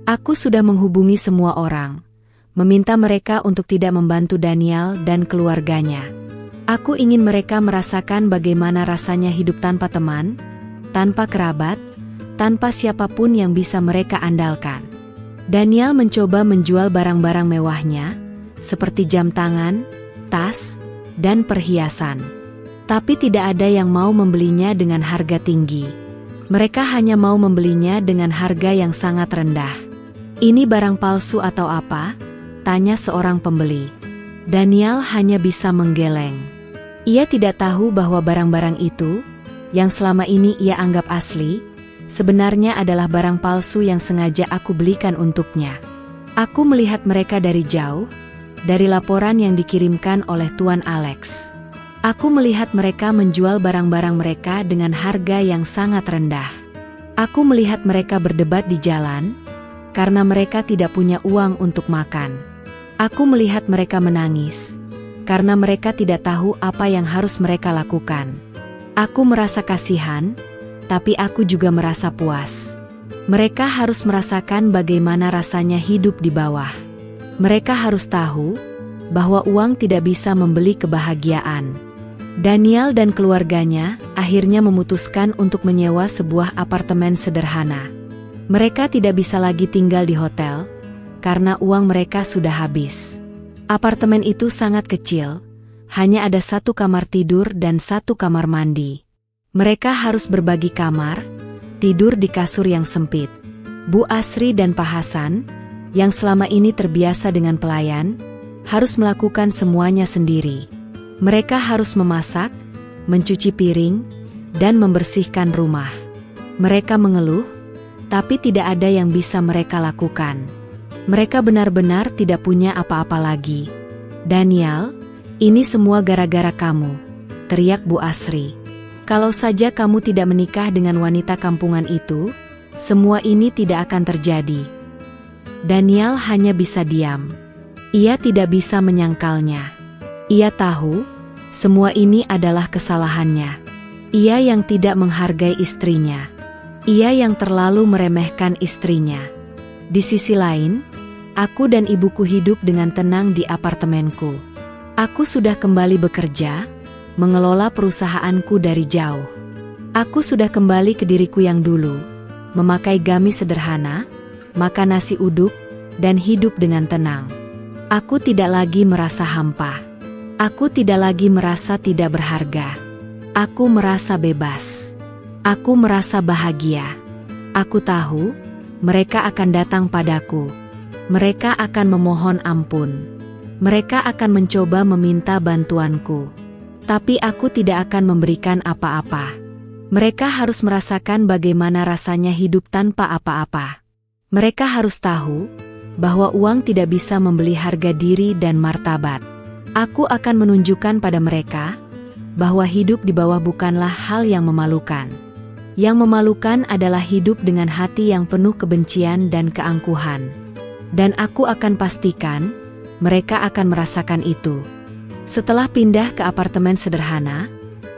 Aku sudah menghubungi semua orang, meminta mereka untuk tidak membantu Daniel dan keluarganya. Aku ingin mereka merasakan bagaimana rasanya hidup tanpa teman, tanpa kerabat, tanpa siapapun yang bisa mereka andalkan. Daniel mencoba menjual barang-barang mewahnya, seperti jam tangan, tas, dan perhiasan. Tapi tidak ada yang mau membelinya dengan harga tinggi. Mereka hanya mau membelinya dengan harga yang sangat rendah. "Ini barang palsu atau apa?" tanya seorang pembeli. Daniel hanya bisa menggeleng. Ia tidak tahu bahwa barang-barang itu, yang selama ini ia anggap asli, sebenarnya adalah barang palsu yang sengaja aku belikan untuknya. Aku melihat mereka dari jauh, dari laporan yang dikirimkan oleh Tuan Alex. Aku melihat mereka menjual barang-barang mereka dengan harga yang sangat rendah. Aku melihat mereka berdebat di jalan, karena mereka tidak punya uang untuk makan. Aku melihat mereka menangis, karena mereka tidak tahu apa yang harus mereka lakukan. Aku merasa kasihan, tapi aku juga merasa puas. Mereka harus merasakan bagaimana rasanya hidup di bawah. Mereka harus tahu bahwa uang tidak bisa membeli kebahagiaan. Daniel dan keluarganya akhirnya memutuskan untuk menyewa sebuah apartemen sederhana. Mereka tidak bisa lagi tinggal di hotel, karena uang mereka sudah habis. Apartemen itu sangat kecil, hanya ada 1 kamar tidur dan 1 kamar mandi. Mereka harus berbagi kamar, tidur di kasur yang sempit. Bu Asri dan Pak Hasan, yang selama ini terbiasa dengan pelayan, harus melakukan semuanya sendiri. Mereka harus memasak, mencuci piring, dan membersihkan rumah. Mereka mengeluh, tapi tidak ada yang bisa mereka lakukan. Mereka benar-benar tidak punya apa-apa lagi. "Daniel, ini semua gara-gara kamu," teriak Bu Asri. "Kalau saja kamu tidak menikah dengan wanita kampungan itu, semua ini tidak akan terjadi." Daniel hanya bisa diam. Ia tidak bisa menyangkalnya. Ia tahu, semua ini adalah kesalahannya. Ia yang tidak menghargai istrinya. Ia yang terlalu meremehkan istrinya. Di sisi lain, aku dan ibuku hidup dengan tenang di apartemenku. Aku sudah kembali bekerja, mengelola perusahaanku dari jauh. Aku sudah kembali ke diriku yang dulu, memakai gamis sederhana, makan nasi uduk, dan hidup dengan tenang. Aku tidak lagi merasa hampa. Aku tidak lagi merasa tidak berharga. Aku merasa bebas. Aku merasa bahagia. Aku tahu, mereka akan datang padaku. Mereka akan memohon ampun. Mereka akan mencoba meminta bantuanku. Tapi aku tidak akan memberikan apa-apa. Mereka harus merasakan bagaimana rasanya hidup tanpa apa-apa. Mereka harus tahu bahwa uang tidak bisa membeli harga diri dan martabat. Aku akan menunjukkan pada mereka bahwa hidup di bawah bukanlah hal yang memalukan. Yang memalukan adalah hidup dengan hati yang penuh kebencian dan keangkuhan. Dan aku akan pastikan mereka akan merasakan itu. Setelah pindah ke apartemen sederhana,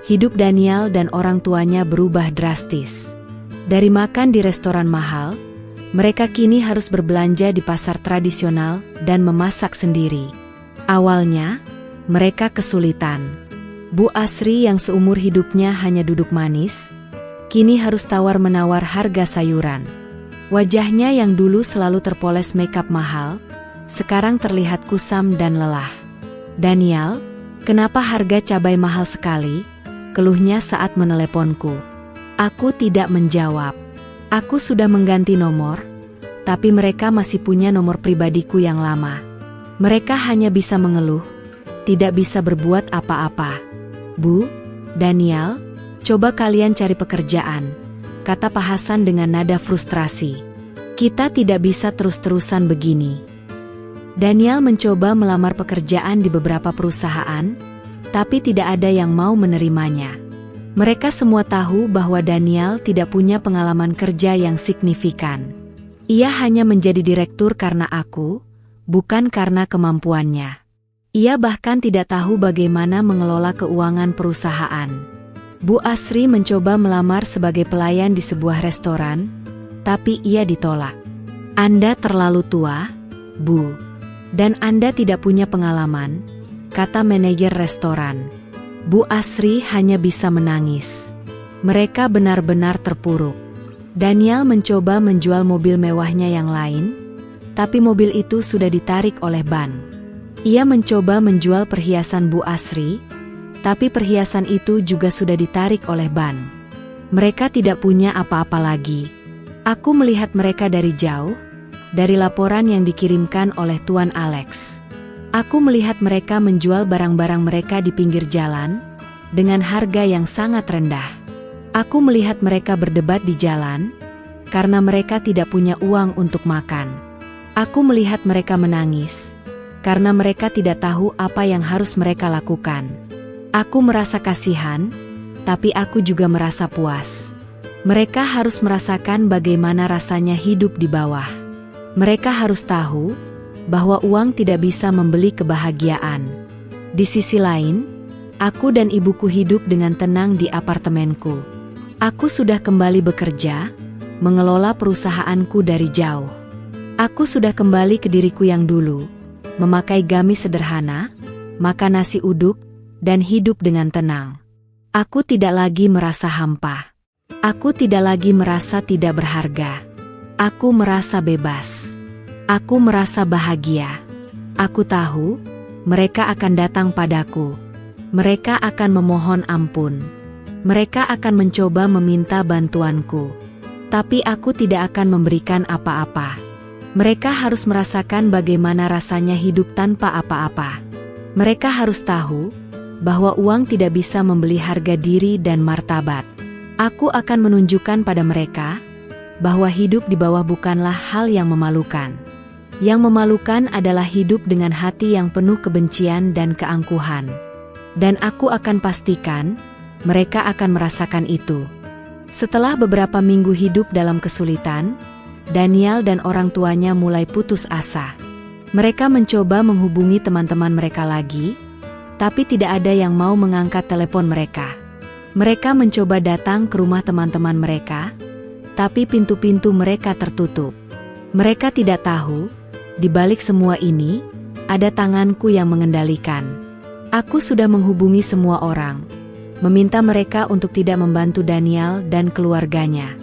hidup Daniel dan orang tuanya berubah drastis. Dari makan di restoran mahal, mereka kini harus berbelanja di pasar tradisional dan memasak sendiri. Awalnya, mereka kesulitan. Bu Asri yang seumur hidupnya hanya duduk manis, kini harus tawar-menawar harga sayuran. Wajahnya yang dulu selalu terpoles makeup mahal, sekarang terlihat kusam dan lelah. "Daniel, kenapa harga cabai mahal sekali?" keluhnya saat meneleponku. Aku tidak menjawab. Aku sudah mengganti nomor, tapi mereka masih punya nomor pribadiku yang lama. Mereka hanya bisa mengeluh, tidak bisa berbuat apa-apa. "Bu, Daniel, coba kalian cari pekerjaan," kata Pak Hasan dengan nada frustrasi. "Kita tidak bisa terus-terusan begini." Daniel mencoba melamar pekerjaan di beberapa perusahaan, tapi tidak ada yang mau menerimanya. Mereka semua tahu bahwa Daniel tidak punya pengalaman kerja yang signifikan. Ia hanya menjadi direktur karena aku, bukan karena kemampuannya. Ia bahkan tidak tahu bagaimana mengelola keuangan perusahaan. Bu Asri mencoba melamar sebagai pelayan di sebuah restoran, tapi ia ditolak. "Anda terlalu tua, Bu. Dan Anda tidak punya pengalaman," kata manajer restoran. Bu Asri hanya bisa menangis. Mereka benar-benar terpuruk. Daniel mencoba menjual mobil mewahnya yang lain, tapi mobil itu sudah ditarik oleh ban. Ia mencoba menjual perhiasan Bu Asri, tapi perhiasan itu juga sudah ditarik oleh ban. Mereka tidak punya apa-apa lagi. Aku melihat mereka dari jauh, dari laporan yang dikirimkan oleh Tuan Alex. Aku melihat mereka menjual barang-barang mereka di pinggir jalan, dengan harga yang sangat rendah. Aku melihat mereka berdebat di jalan, karena mereka tidak punya uang untuk makan. Aku melihat mereka menangis, karena mereka tidak tahu apa yang harus mereka lakukan. Aku merasa kasihan, tapi aku juga merasa puas. Mereka harus merasakan bagaimana rasanya hidup di bawah. Mereka harus tahu bahwa uang tidak bisa membeli kebahagiaan. Di sisi lain, aku dan ibuku hidup dengan tenang di apartemenku. Aku sudah kembali bekerja, mengelola perusahaanku dari jauh. Aku sudah kembali ke diriku yang dulu, memakai gamis sederhana, makan nasi uduk, dan hidup dengan tenang. Aku tidak lagi merasa hampa. Aku tidak lagi merasa tidak berharga. Aku merasa bebas. Aku merasa bahagia. Aku tahu mereka akan datang padaku. Mereka akan memohon ampun. Mereka akan mencoba meminta bantuanku. Tapi aku tidak akan memberikan apa-apa. Mereka harus merasakan bagaimana rasanya hidup tanpa apa-apa. Mereka harus tahu bahwa uang tidak bisa membeli harga diri dan martabat. Aku akan menunjukkan pada mereka bahwa hidup di bawah bukanlah hal yang memalukan. Yang memalukan adalah hidup dengan hati yang penuh kebencian dan keangkuhan. Dan aku akan pastikan mereka akan merasakan itu. Setelah beberapa minggu hidup dalam kesulitan, Daniel dan orang tuanya mulai putus asa. Mereka mencoba menghubungi teman-teman mereka lagi, tapi tidak ada yang mau mengangkat telepon mereka. Mereka mencoba datang ke rumah teman-teman mereka, tapi pintu-pintu mereka tertutup. Mereka tidak tahu, di balik semua ini, ada tanganku yang mengendalikan. Aku sudah menghubungi semua orang, meminta mereka untuk tidak membantu Daniel dan keluarganya.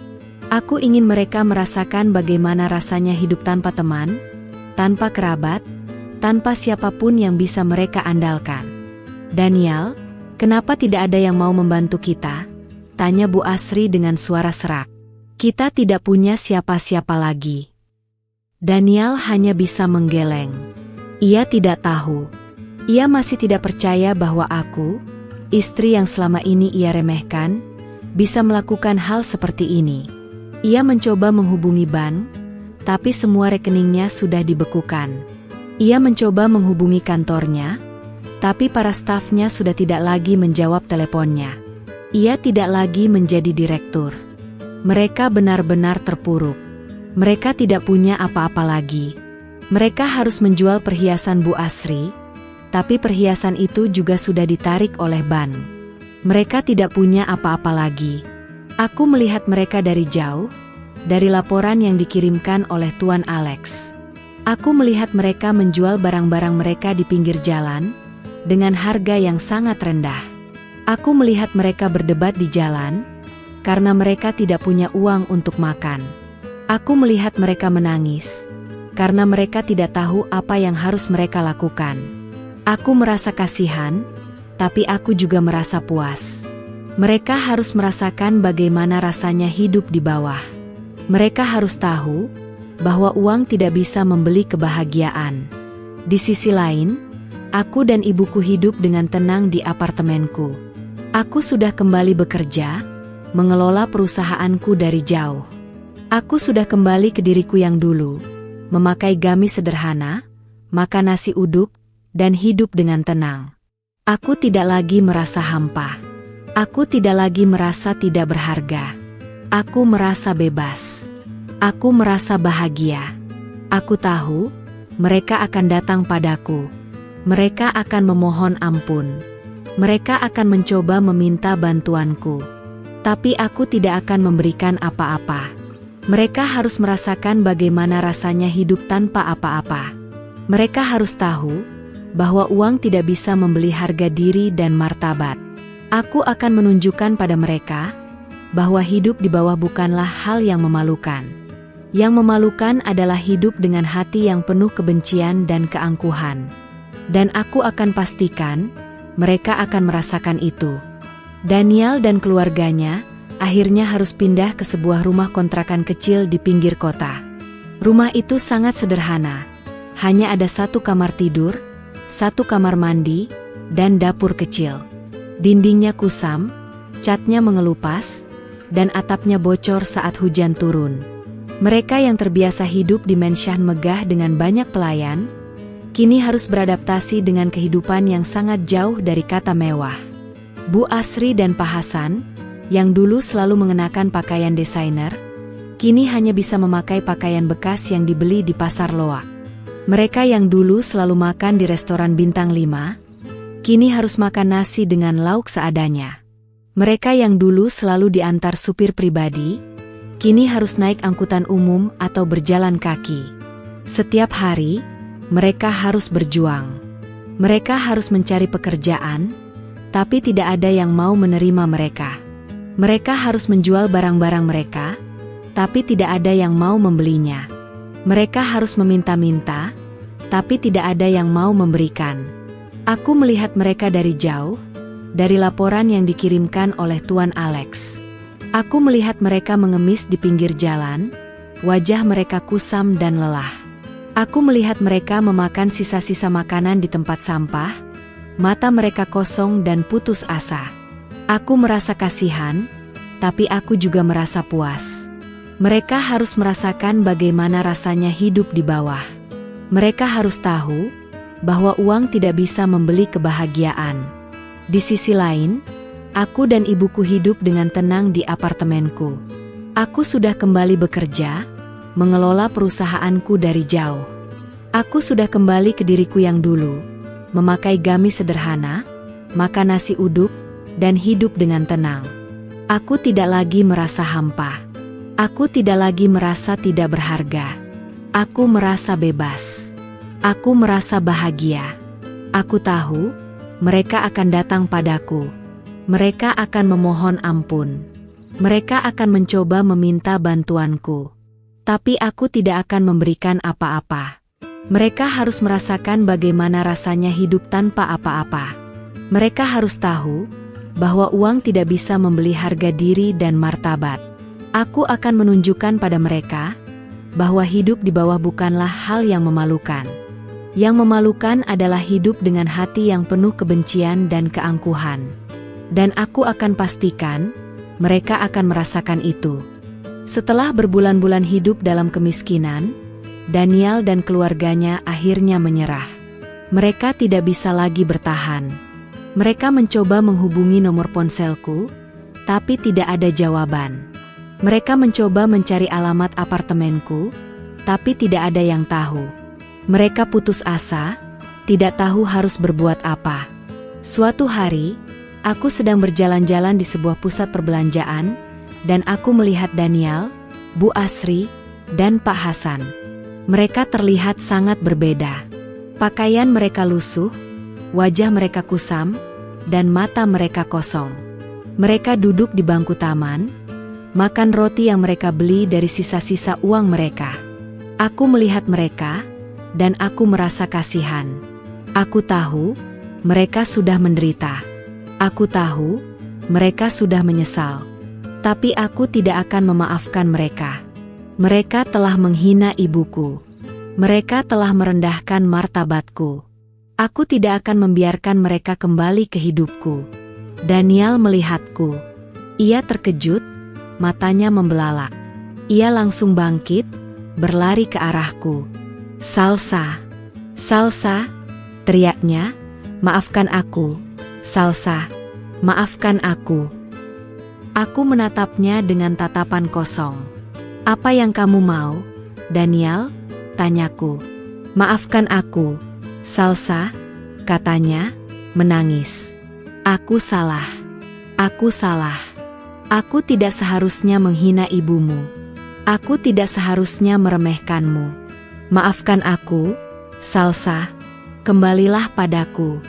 Aku ingin mereka merasakan bagaimana rasanya hidup tanpa teman, tanpa kerabat, tanpa siapapun yang bisa mereka andalkan. Daniel, kenapa tidak ada yang mau membantu kita? Tanya Bu Asri dengan suara serak. Kita tidak punya siapa-siapa lagi. Daniel hanya bisa menggeleng. Ia tidak tahu. Ia masih tidak percaya bahwa aku, istri yang selama ini ia remehkan, bisa melakukan hal seperti ini. Ia mencoba menghubungi bank, tapi semua rekeningnya sudah dibekukan. Ia mencoba menghubungi kantornya, tapi para stafnya sudah tidak lagi menjawab teleponnya. Ia tidak lagi menjadi direktur. Mereka benar-benar terpuruk. Mereka tidak punya apa-apa lagi. Mereka harus menjual perhiasan Bu Asri, tapi perhiasan itu juga sudah ditarik oleh bank. Mereka tidak punya apa-apa lagi. Aku melihat mereka dari jauh, dari laporan yang dikirimkan oleh Tuan Alex. Aku melihat mereka menjual barang-barang mereka di pinggir jalan, dengan harga yang sangat rendah. Aku melihat mereka berdebat di jalan, karena mereka tidak punya uang untuk makan. Aku melihat mereka menangis, karena mereka tidak tahu apa yang harus mereka lakukan. Aku merasa kasihan, tapi aku juga merasa puas. Mereka harus merasakan bagaimana rasanya hidup di bawah. Mereka harus tahu bahwa uang tidak bisa membeli kebahagiaan. Di sisi lain, aku dan ibuku hidup dengan tenang di apartemenku. Aku sudah kembali bekerja, mengelola perusahaanku dari jauh. Aku sudah kembali ke diriku yang dulu, memakai gamis sederhana, makan nasi uduk, dan hidup dengan tenang. Aku tidak lagi merasa hampa. Aku tidak lagi merasa tidak berharga. Aku merasa bebas. Aku merasa bahagia. Aku tahu mereka akan datang padaku. Mereka akan memohon ampun. Mereka akan mencoba meminta bantuanku. Tapi aku tidak akan memberikan apa-apa. Mereka harus merasakan bagaimana rasanya hidup tanpa apa-apa. Mereka harus tahu bahwa uang tidak bisa membeli harga diri dan martabat. Aku akan menunjukkan pada mereka bahwa hidup di bawah bukanlah hal yang memalukan. Yang memalukan adalah hidup dengan hati yang penuh kebencian dan keangkuhan. Dan aku akan pastikan mereka akan merasakan itu. Daniel dan keluarganya akhirnya harus pindah ke sebuah rumah kontrakan kecil di pinggir kota. Rumah itu sangat sederhana. Hanya ada satu kamar tidur, satu kamar mandi, dan dapur kecil. Dindingnya kusam, catnya mengelupas, dan atapnya bocor saat hujan turun. Mereka yang terbiasa hidup di mansion megah dengan banyak pelayan, kini harus beradaptasi dengan kehidupan yang sangat jauh dari kata mewah. Bu Asri dan Pak Hasan, yang dulu selalu mengenakan pakaian desainer, kini hanya bisa memakai pakaian bekas yang dibeli di pasar loak. Mereka yang dulu selalu makan di restoran bintang 5, kini harus makan nasi dengan lauk seadanya. Mereka yang dulu selalu diantar supir pribadi, kini harus naik angkutan umum atau berjalan kaki. Setiap hari, mereka harus berjuang. Mereka harus mencari pekerjaan, tapi tidak ada yang mau menerima mereka. Mereka harus menjual barang-barang mereka, tapi tidak ada yang mau membelinya. Mereka harus meminta-minta, tapi tidak ada yang mau memberikan. Aku melihat mereka dari jauh, dari laporan yang dikirimkan oleh Tuan Alex. Aku melihat mereka mengemis di pinggir jalan, wajah mereka kusam dan lelah. Aku melihat mereka memakan sisa-sisa makanan di tempat sampah, mata mereka kosong dan putus asa. Aku merasa kasihan, tapi aku juga merasa puas. Mereka harus merasakan bagaimana rasanya hidup di bawah. Mereka harus tahu bahwa uang tidak bisa membeli kebahagiaan. Di sisi lain, aku dan ibuku hidup dengan tenang di apartemenku. Aku sudah kembali bekerja, mengelola perusahaanku dari jauh. Aku sudah kembali ke diriku yang dulu, memakai gamis sederhana, makan nasi uduk, dan hidup dengan tenang. Aku tidak lagi merasa hampa. Aku tidak lagi merasa tidak berharga. Aku merasa bebas. Aku merasa bahagia. Aku tahu mereka akan datang padaku. Mereka akan memohon ampun. Mereka akan mencoba meminta bantuanku. Tapi aku tidak akan memberikan apa-apa. Mereka harus merasakan bagaimana rasanya hidup tanpa apa-apa. Mereka harus tahu bahwa uang tidak bisa membeli harga diri dan martabat. Aku akan menunjukkan pada mereka bahwa hidup di bawah bukanlah hal yang memalukan. Yang memalukan adalah hidup dengan hati yang penuh kebencian dan keangkuhan. Dan aku akan pastikan mereka akan merasakan itu. Setelah berbulan-bulan hidup dalam kemiskinan, Daniel dan keluarganya akhirnya menyerah. Mereka tidak bisa lagi bertahan. Mereka mencoba menghubungi nomor ponselku, tapi tidak ada jawaban. Mereka mencoba mencari alamat apartemenku, tapi tidak ada yang tahu. Mereka putus asa, tidak tahu harus berbuat apa. Suatu hari, aku sedang berjalan-jalan di sebuah pusat perbelanjaan, dan aku melihat Daniel, Bu Asri, dan Pak Hasan. Mereka terlihat sangat berbeda. Pakaian mereka lusuh, wajah mereka kusam, dan mata mereka kosong. Mereka duduk di bangku taman, makan roti yang mereka beli dari sisa-sisa uang mereka. Aku melihat mereka, dan aku merasa kasihan. Aku tahu, mereka sudah menderita. Aku tahu, mereka sudah menyesal. Tapi aku tidak akan memaafkan mereka. Mereka telah menghina ibuku. Mereka telah merendahkan martabatku. Aku tidak akan membiarkan mereka kembali ke hidupku. Daniel melihatku. Ia terkejut, matanya membelalak. Ia langsung bangkit, berlari ke arahku. "Salsa, Salsa," teriaknya, "maafkan aku, Salsa, maafkan aku." Aku menatapnya dengan tatapan kosong. "Apa yang kamu mau, Daniel?" tanyaku. "Maafkan aku, Salsa," katanya, menangis. "Aku salah. Aku salah. Aku tidak seharusnya menghina ibumu. Aku tidak seharusnya meremehkanmu. Maafkan aku, Salsa. Kembalilah padaku.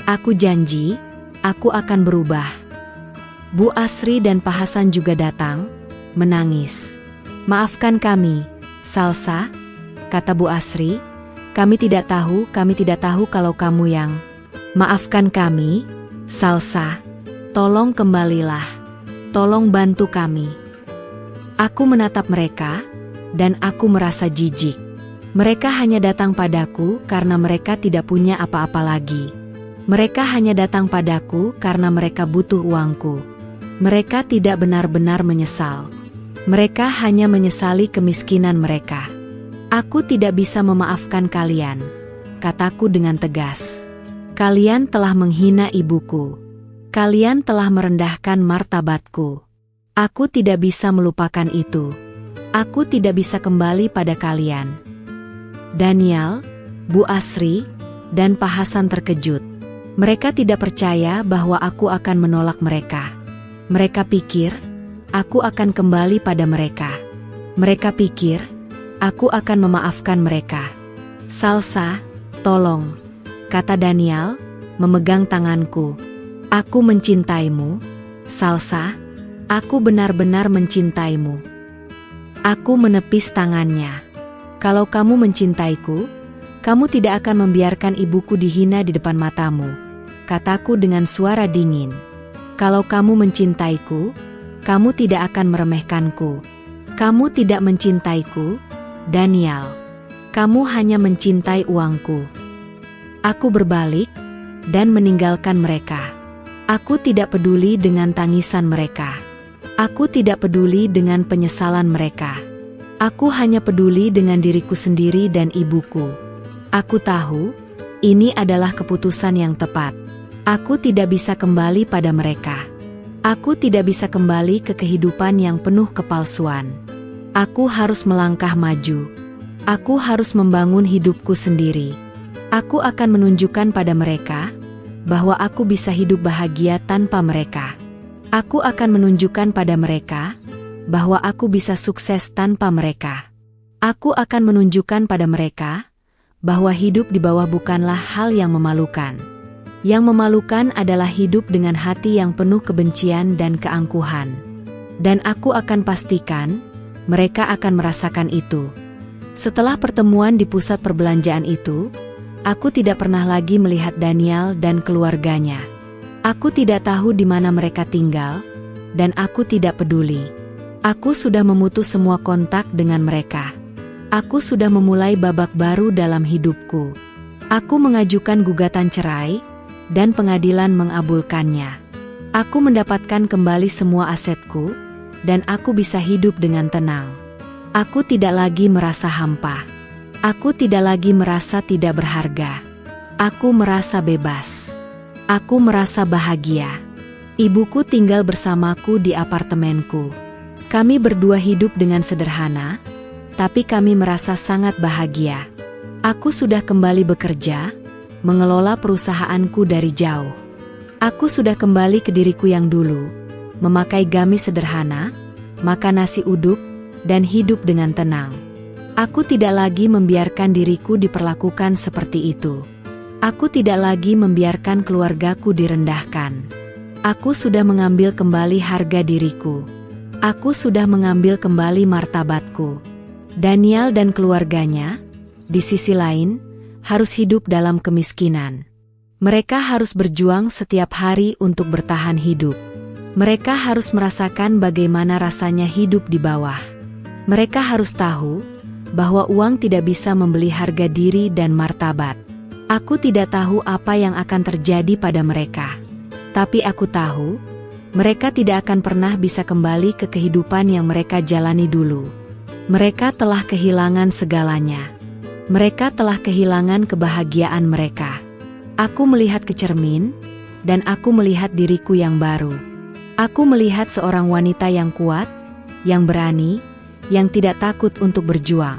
Aku janji, aku akan berubah." Bu Asri dan Pak Hasan juga datang, menangis. "Maafkan kami, Salsa," kata Bu Asri. Kami tidak tahu kalau kamu yang..." "Maafkan kami, Salsa. Tolong kembalilah. Tolong bantu kami." Aku menatap mereka, dan aku merasa jijik. Mereka hanya datang padaku karena mereka tidak punya apa-apa lagi. Mereka hanya datang padaku karena mereka butuh uangku. Mereka tidak benar-benar menyesal. Mereka hanya menyesali kemiskinan mereka. "Aku tidak bisa memaafkan kalian," kataku dengan tegas. "Kalian telah menghina ibuku. Kalian telah merendahkan martabatku. Aku tidak bisa melupakan itu. Aku tidak bisa kembali pada kalian." Daniel, Bu Asri, dan Pak Hasan terkejut. Mereka tidak percaya bahwa aku akan menolak mereka. Mereka pikir, aku akan kembali pada mereka. Mereka pikir, aku akan memaafkan mereka. "Salsa, tolong," kata Daniel, memegang tanganku. "Aku mencintaimu, Salsa. Aku benar-benar mencintaimu." Aku menepis tangannya. "Kalau kamu mencintaiku, kamu tidak akan membiarkan ibuku dihina di depan matamu," kataku dengan suara dingin. "Kalau kamu mencintaiku, kamu tidak akan meremehkanku. Kamu tidak mencintaiku, Daniel. Kamu hanya mencintai uangku." Aku berbalik dan meninggalkan mereka. Aku tidak peduli dengan tangisan mereka. Aku tidak peduli dengan penyesalan mereka. Aku hanya peduli dengan diriku sendiri dan ibuku. Aku tahu, ini adalah keputusan yang tepat. Aku tidak bisa kembali pada mereka. Aku tidak bisa kembali ke kehidupan yang penuh kepalsuan. Aku harus melangkah maju. Aku harus membangun hidupku sendiri. Aku akan menunjukkan pada mereka bahwa aku bisa hidup bahagia tanpa mereka. Aku akan menunjukkan pada mereka bahwa aku bisa sukses tanpa mereka. Aku akan menunjukkan pada mereka bahwa hidup di bawah bukanlah hal yang memalukan. Yang memalukan adalah hidup dengan hati yang penuh kebencian dan keangkuhan. Dan aku akan pastikan mereka akan merasakan itu. Setelah pertemuan di pusat perbelanjaan itu, aku tidak pernah lagi melihat Daniel dan keluarganya. Aku tidak tahu di mana mereka tinggal, dan aku tidak peduli. Aku sudah memutus semua kontak dengan mereka. Aku sudah memulai babak baru dalam hidupku. Aku mengajukan gugatan cerai, dan pengadilan mengabulkannya. Aku mendapatkan kembali semua asetku, dan aku bisa hidup dengan tenang. Aku tidak lagi merasa hampa. Aku tidak lagi merasa tidak berharga. Aku merasa bebas. Aku merasa bahagia. Ibuku tinggal bersamaku di apartemenku. Kami berdua hidup dengan sederhana, tapi kami merasa sangat bahagia. Aku sudah kembali bekerja, mengelola perusahaanku dari jauh. Aku sudah kembali ke diriku yang dulu, memakai gamis sederhana, makan nasi uduk, dan hidup dengan tenang. Aku tidak lagi membiarkan diriku diperlakukan seperti itu. Aku tidak lagi membiarkan keluargaku direndahkan. Aku sudah mengambil kembali harga diriku. Aku sudah mengambil kembali martabatku. Daniel dan keluarganya, di sisi lain, harus hidup dalam kemiskinan. Mereka harus berjuang setiap hari untuk bertahan hidup. Mereka harus merasakan bagaimana rasanya hidup di bawah. Mereka harus tahu bahwa uang tidak bisa membeli harga diri dan martabat. Aku tidak tahu apa yang akan terjadi pada mereka. Tapi aku tahu, mereka tidak akan pernah bisa kembali ke kehidupan yang mereka jalani dulu. Mereka telah kehilangan segalanya. Mereka telah kehilangan kebahagiaan mereka. Aku melihat ke cermin, dan aku melihat diriku yang baru. Aku melihat seorang wanita yang kuat, yang berani, yang tidak takut untuk berjuang.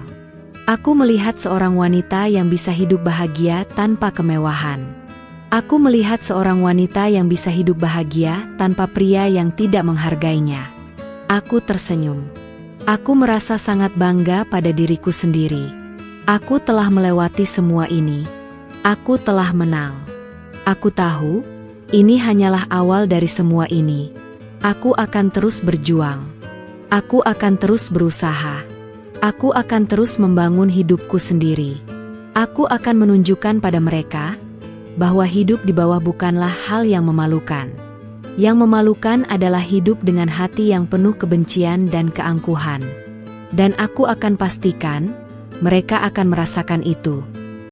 Aku melihat seorang wanita yang bisa hidup bahagia tanpa kemewahan. Aku melihat seorang wanita yang bisa hidup bahagia tanpa pria yang tidak menghargainya. Aku tersenyum. Aku merasa sangat bangga pada diriku sendiri. Aku telah melewati semua ini. Aku telah menang. Aku tahu, ini hanyalah awal dari semua ini. Aku akan terus berjuang. Aku akan terus berusaha. Aku akan terus membangun hidupku sendiri. Aku akan menunjukkan pada mereka bahwa hidup di bawah bukanlah hal yang memalukan. Yang memalukan adalah hidup dengan hati yang penuh kebencian dan keangkuhan. Dan aku akan pastikan mereka akan merasakan itu.